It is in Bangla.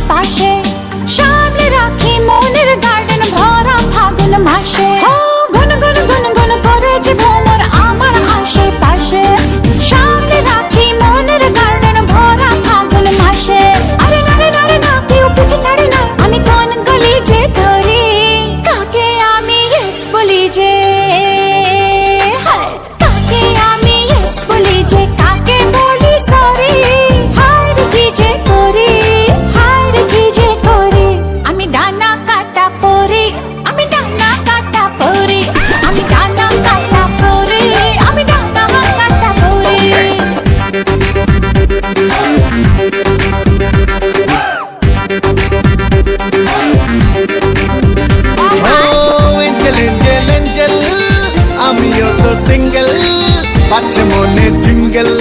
পাশে, সামনে রাখি মনের গার্ডেন ভরা ফাগুন মাসে। গুন গুন গুন গুন করে যে ভ্রমর আমার আশেপাশে, সামনে রাখি মনের গার্ডেন ভরা ফাগুন মাসে। আরে নারে নারে না, কেউ পিছে ছাড়ে না, আমি কোন গলি যে ধরি, কাকে আমি ইয়েস বলি যে, কাকে আমি ইয়েস বলি যে, কাকে বলি সরি। হায় রে কি যে করি, হায় রে কি যে করি, আমি ডানা কাটা পরি, আমি ডানা কাটা পরি, আমি ডানা কাটা পরি, আমি ডানা কাটা পরি। এঞ্জেল এঞ্জেল এঞ্জেল, আমিও তো সিঙ্গেল, পাচ্ছে মনে জিঙ্গেল।